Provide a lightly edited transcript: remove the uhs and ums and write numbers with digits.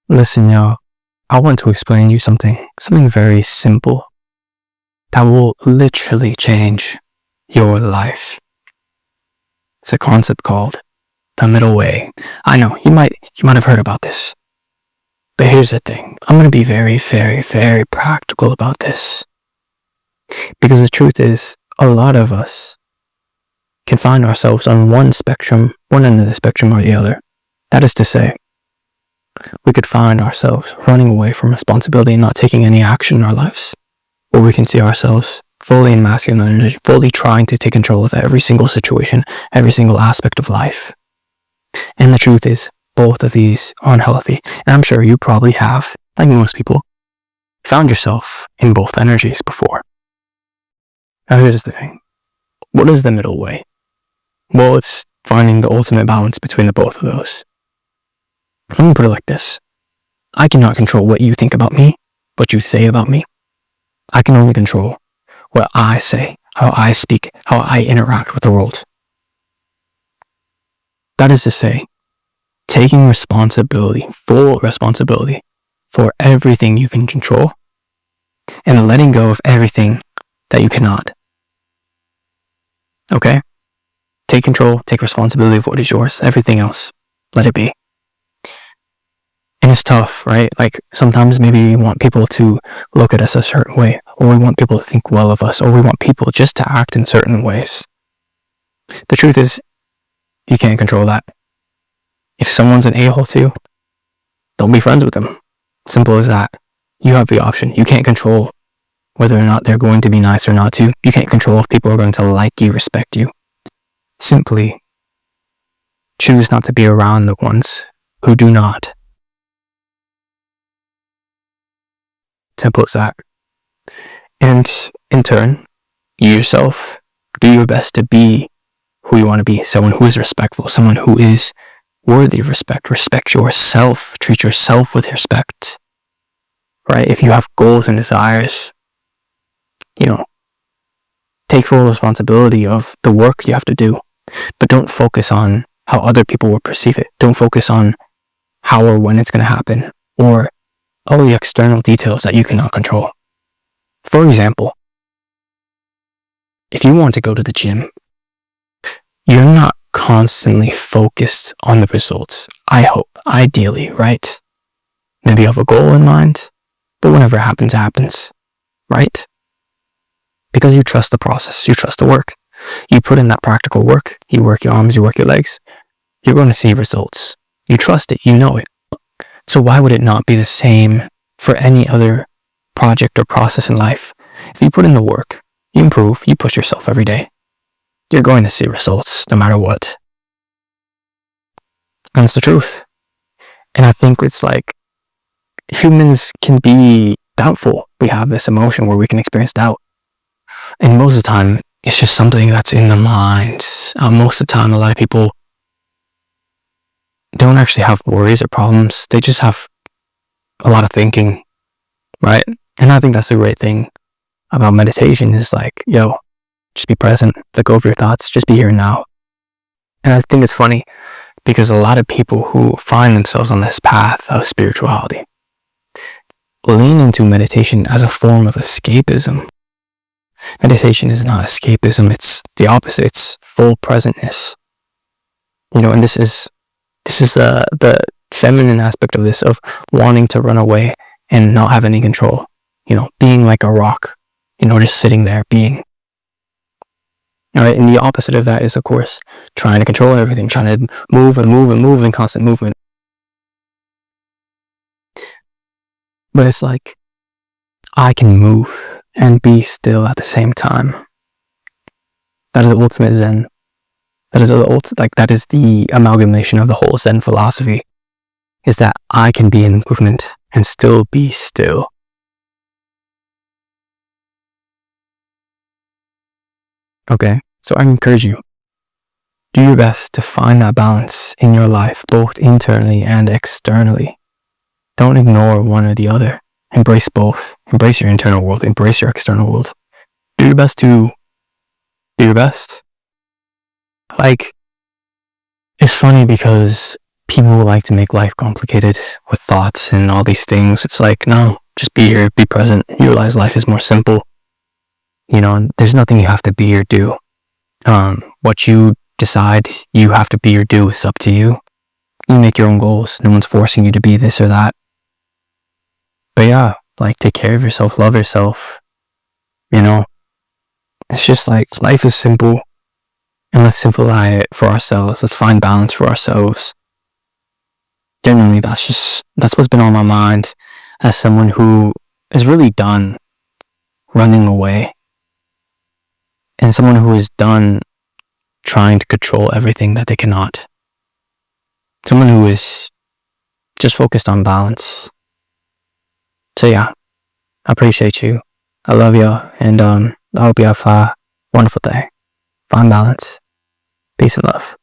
Listen, y'all, I want to explain you something very simple that will literally change your life. It's a concept called the middle way. I know, you might have heard about this. But here's the thing. I'm going to be very, very, very practical about this. Because the truth is, a lot of us can find ourselves on one end of the spectrum or the other. That is to say, we could find ourselves running away from responsibility and not taking any action in our lives. Or we can see ourselves fully in masculine energy, fully trying to take control of every single situation, every single aspect of life. And the truth is, both of these are unhealthy. And I'm sure you probably have, like most people, found yourself in both energies before. Now here's the thing. What is the middle way? Well, it's finding the ultimate balance between the both of those. Let me put it like this. I cannot control what you think about me, what you say about me. I can only control what I say, how I speak, how I interact with the world. That is to say, taking responsibility, full responsibility for everything you can control and letting go of everything that you cannot. Okay? Take control, take responsibility of what is yours, everything else, let it be. And it's tough, right? Like sometimes maybe we want people to look at us a certain way, or we want people to think well of us, or we want people just to act in certain ways. The truth is, you can't control that. If someone's an a-hole to you, don't be friends with them. Simple as that. You have the option. You can't control whether or not they're going to be nice or not to. You can't control if people are going to like you, respect you. Simply choose not to be around the ones who do not. Simple as that. And in turn, you yourself do your best to be who you want to be. Someone who is respectful, someone who is worthy of respect. Respect yourself. Treat yourself with respect. Right? If you have goals and desires, take full responsibility of the work you have to do. But don't focus on how other people will perceive it. Don't focus on how or when it's going to happen, or all the external details that you cannot control. For example, if you want to go to the gym, you're not constantly focused on the results. I hope, ideally, right? Maybe you have a goal in mind, but whenever it happens, it happens, right? Because you trust the process, you trust the work. You put in that practical work, you work your arms, you work your legs, you're going to see results. You trust it, you know it. So why would it not be the same for any other project or process in life? If you put in the work, you improve, you push yourself every day, you're going to see results no matter what. And it's the truth. And I think it's like humans can be doubtful. We have this emotion where we can experience doubt. And most of the time, it's just something that's in the mind. Most of the time, a lot of people don't actually have worries or problems. They just have a lot of thinking, right? And I think that's the great thing about meditation is like, just be present, let go of your thoughts, just be here and now. And I think it's funny because a lot of people who find themselves on this path of spirituality lean into meditation as a form of escapism. Meditation is not escapism, it's the opposite, it's full presentness. And this is the feminine aspect of this, of wanting to run away and not have any control. Being like a rock, just sitting there, being. Alright, and the opposite of that is, of course, trying to control everything, trying to move in constant movement. But it's like, I can move and be still at the same time. That is the ultimate Zen. That is the amalgamation of the whole Zen philosophy, is that I can be in movement and still be still. Okay, so I encourage you, do your best to find that balance in your life, both internally and externally. Don't ignore one or the other. Embrace both. Embrace your internal world. Embrace your external world. Do your best to do your best. Like, it's funny because people who like to make life complicated with thoughts and all these things. It's like, no, just be here, be present. You realize life is more simple. There's nothing you have to be or do. What you decide you have to be or do is up to you. You make your own goals. No one's forcing you to be this or that. But yeah, take care of yourself, love yourself. It's just life is simple, and let's simplify it for ourselves. Let's find balance for ourselves. Generally, that's what's been on my mind as someone who is really done running away, and someone who is done trying to control everything that they cannot. Someone who is just focused on balance. So yeah, I appreciate you. I love you, and I hope you have a wonderful day. Find balance. Peace and love.